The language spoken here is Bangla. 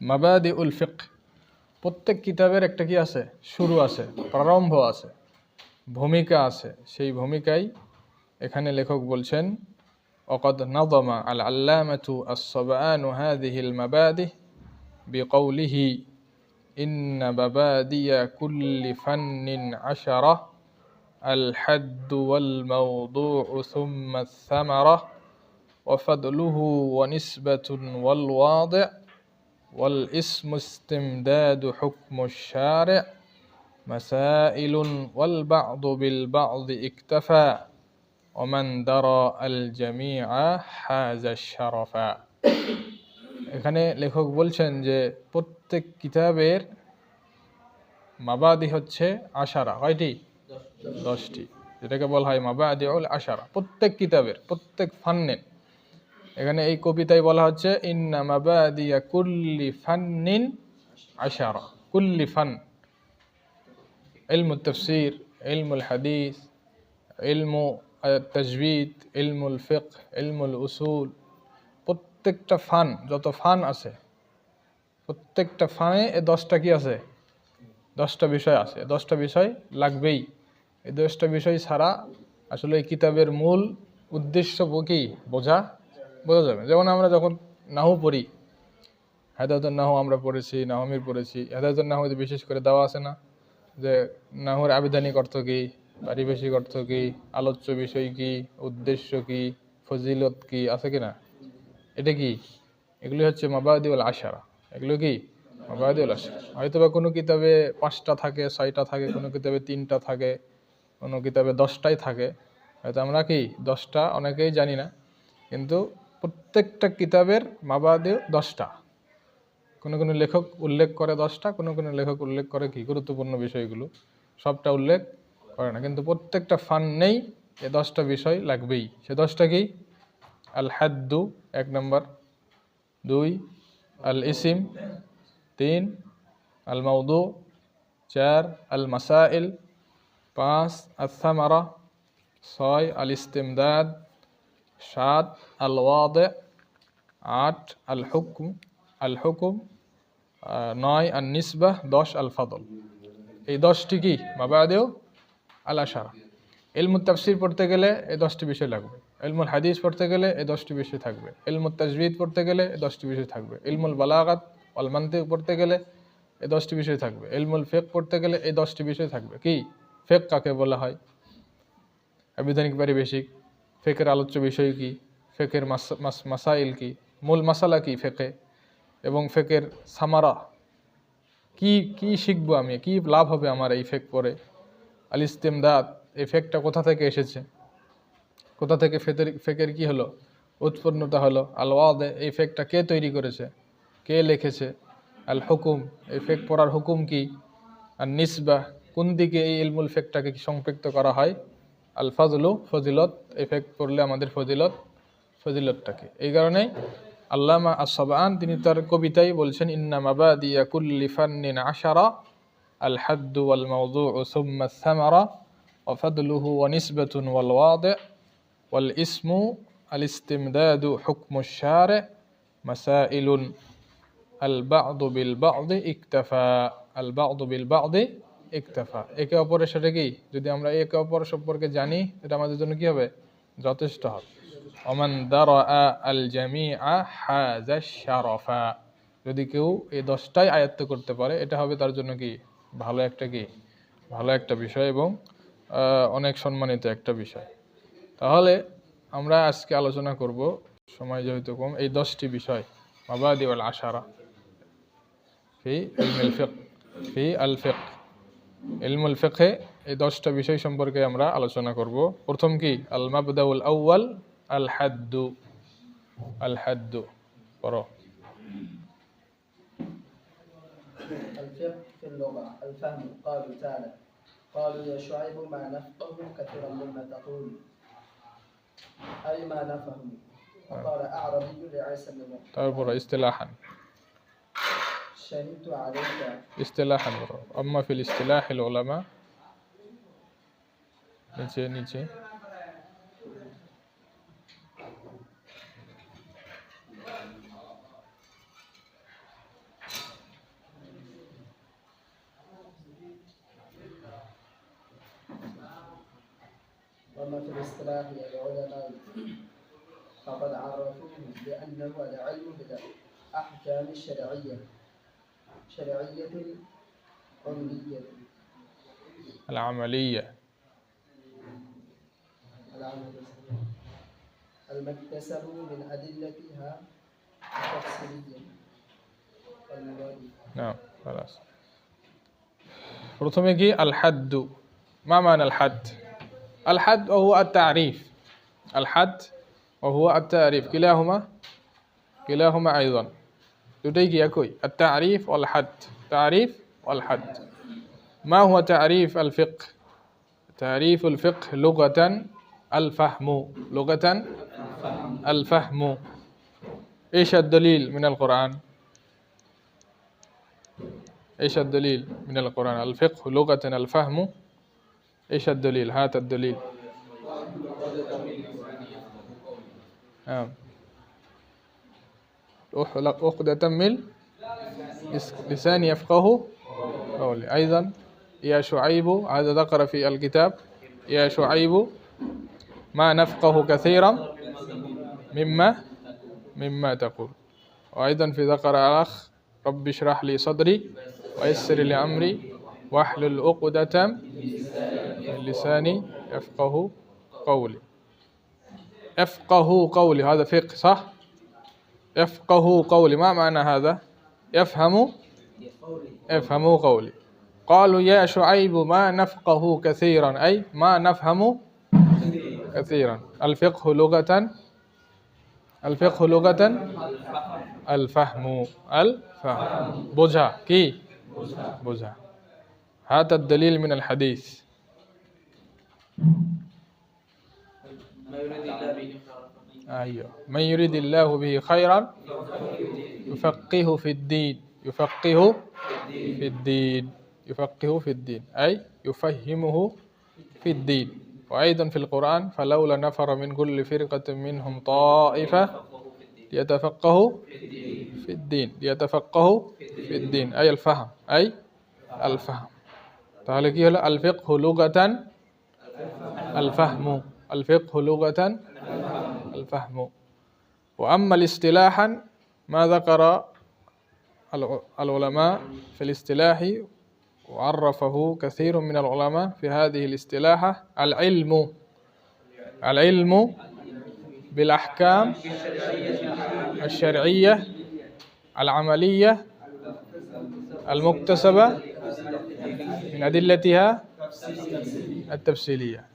মাবাদিউল ফিকহ, প্রত্যেক কিতাবের একটা কি আছে? শুরু আছে, প্রারম্ভ আছে, ভূমিকা আছে। সেই ভূমিকায় এখানে লেখক বলছেন وقد نظم العلامة الصبآن هذه المبادئ بقوله إن مبادئ كل فن 10 الحد والموضوع ثم الثمرة وفضله ونسبة والواضع والاسم استمداد حكم الشارع مسائل والبعض بالبعض اكتفى ومن درى الجميع حاز الشرفا। এখানে লেখক বলছেন যে প্রত্যেক কিতাবের মাবাদি হচ্ছে 10, কয়টি? 10টি, যেটাকে বলা হয় মাবাদিউল 10। প্রত্যেক কিতাবের, প্রত্যেক ফান্নের। এখানে এই কবিতায় বলা হচ্ছে ইন্না মাবাদিয়া কুল্লি ফান্নিন 10, কুল্লি ফান, ইলমুত তাফসীর, ইলমুল হাদিস, ইলমু তাজবিদ, ইলমুল ফিকহ, ইলমুল উসুল, প্রত্যেকটা ফান, যত ফান আছে প্রত্যেকটা ফানে এই 10টা কি আছে? 10টা বিষয় আছে। 10টা বিষয় লাগবেই। এই 10টা বিষয় ছাড়া আসলে এই কিতাবের মূল উদ্দেশ্য কি বোঝা যাবে। যেমন আমরা যখন নাহু পড়ি, হেদায়াতুন নাহু আমরা পড়েছি, নাহমির পড়েছি। হেদায়াতুন নাহুতে বিশেষ করে দেওয়া আছে না যে নাহুর আবিধানিক অর্থ কি, পারিভাষিক অর্থ কি, আলোচ্য বিষয় কি, উদ্দেশ্য কি, ফজিলত কি, আছে কিনা? এটা কি? এগুলি হচ্ছে মাবাদিউল 10। এগুলো কি মাবাদিউল 10। হয়তো বা কোনো কিতাবে 5টা থাকে, 6টা থাকে, কোনো কিতাবে 3টা থাকে, কোনো কিতাবে 10টাই থাকে। হয়তো আমরা কি 10টা অনেকেই জানি না, কিন্তু প্রত্যেকটা কিতাবের মাবাদিউ 10টা। কোনো কোনো লেখক উল্লেখ করে 10টা, কোনো কোনো লেখক উল্লেখ করে কি গুরুত্বপূর্ণ বিষয়গুলো, সবটা উল্লেখ করে না। কিন্তু প্রত্যেকটা ফান্নেই এই 10টা বিষয় লাগবেই। সে 10টা কি? আল হাদ্দু 1 নম্বর, 2 আল ইসিম, 3 আল মাউদু, 4 আল মাসাইল, 5 আল সামারা, 6 আল ইস্তিমদাদ, 7 আল ওয়াদি, 8 আল হুকম, 9 আল নিসবাহ, 10 আল ফাদল। এই 10টি কি মাবাদিউ আল 10। ইলমুত তাফসীর পড়তে গেলে এই 10টি বিষয় লাগবে। ইলমুল হাদিস পড়তে গেলে এই 10টি বিষয় থাকবে। ইলমুত তাজবিদ পড়তে গেলে এই 10টি বিষয় থাকবে। ইলমুল বালাগাত ওয়াল মানতিক পড়তে গেলে এই 10টি বিষয় থাকবে। ইলমুল ফিকহ পড়তে গেলে এই 10টি বিষয় থাকবে। কি ফিকহ কাকে বলা হয়? আবিধানিক, পারিভাষিক। ফিকহের আলোচ্য বিষয় কি, ফিকহের মাসাইল কি, মূল মাসালা কি ফিকহে, এবং ফিকহের সামারা কি, কি শিখবো আমি, কি লাভ হবে আমার এই ফিকহ পড়ে। আল ইস্তিমদাদ, এই ফিকহটা কোথা থেকে এসেছে, কোথা থেকে ফিকহের কি হলো, উৎপন্নতা হলো। আল ওয়াদে, এই ফিকহটা কে তৈরি করেছে, কে লিখেছে। আল হুকুম, এই ফিকহ পড়ার হুকুম কি। আর নিসবাহ, কোন দিকে এই ইলমুল ফিকহটাকে সম্পৃক্ত করা হয়। আল ফাজলু, ফজিলত, এই ফিকহ পড়লে আমাদের ফজিলতটা কি। এই কারণেই আল্লামা আস-সাবআন তিনি তার কবিতায় বলছেন ইন্না মাবাদিয়া কুল্লি ফান্নিন 10 আল হাদ্দু ওয়াল মাওদুউ সুম্মা আস-সামারা ওয়া ফাদলুহু ওয়া নিসবাতুন ওয়াল ওয়াদি' ওয়াল ইসমু আল ইস্তিমদাদু হুকমু আশ-শারি' মাসাইলুন আল বা'দু বিল বা'দি ইকতাফা। আল বা'দু বিল বা'দি ইকতাফা, একে অপরের সাথে কি, যদি আমরা একে অপর সম্পর্কে জানি, এটা আমাদের জন্য কি হবে? যথেষ্ট হবে। ওমান দারা আল জামিআ হাযা শারাফা, যদি কেউ এই 10টাই আয়ত্ত করতে পারে, এটা হবে তার জন্য কি ভালো একটা বিষয় এবং অনেক সম্মানিত একটা বিষয়। তাহলে আমরা আজকে আলোচনা করব, সময় যেহেতু কম, এই 10টি বিষয় মাবাদিউল 10 ফি ইলমুল ফিকহ, ফি আল ফিকহ, ইলমুল ফিকহে। এই 10টা বিষয় সম্পর্কে আমরা আলোচনা করব। প্রথম কি? আল মাবদাউল আউয়াল আল হাদ্দু। আল হাদ্দু পড়ো। الفقه في اللغة الفهم. قالوا تعالى قالوا يا شعيب ما نفقه كثيرا مما تقول أي ما نفهم. وقال أعربي لعيسى بن مريم. তারপর ইস্তিলাহান, شهدت عليك. ইস্তিলাহান পড়ো। আম্মা ফিল ইস্তিলাহিল উলামা, নিচে أما في الاصطلاح العلماء فقد عرفوه بأنه العلم بالأحكام الشرعية العملية المكتسب من أدلتها التفصيلية. نعم خلاص. প্রথমে কি الحد ما معنى الحد؟ الحد وهو التعريف. الحد وهو التعريف كلاهما أيضا দুটোই কি একই التعريف والحد. تعريف والحد. ما هو تعريف الفقه؟ تعريف الفقه لغة الفهم. لغة الفهم. إيش الدليل من القرآن؟ إيش الدليل من القرآن؟ الفقه لغة الفهم. إيش الدليل؟ هات الدليل. عقدة من لسان يفقه قولي. أيضا يا شعيب، هذا ذكر في الكتاب يا شعيب ما نفقه كثيرا مما تقول. وأيضا في ذكر الأخ رب اشرح لي صدري ويسر لي أمري واحلل عقدة من لساني يفقه قولي. يفقه قولي هذا فقه صح؟ يفقه قولي ما معنى هذا؟ يفهم قولي. قالوا يا شعيب ما نفقه كثيرا أي ما نفهم كثيرا. الفقه لغة الفهم. بوঝা কি بوঝা. هذا الدليل من الحديث. أيوه من يريد الله به خيرا يفقهه في الدين. يفقهه في الدين أي يفهمه في الدين. وأيضا في القرآن فلولا نفر من كل فرقة منهم طائفة ليتفقهوا في الدين أي الفهم তাহলে কি হলো الفقه لغة الفهم. الفقه لغة الفهم. وأما الاصطلاحا ما ذكر العلماء في الاصطلاح وعرفه كثير من العلماء في هذه الاصطلاحة العلم بالأحكام الشرعية العملية المكتسبة من أدلتها التفصيلية.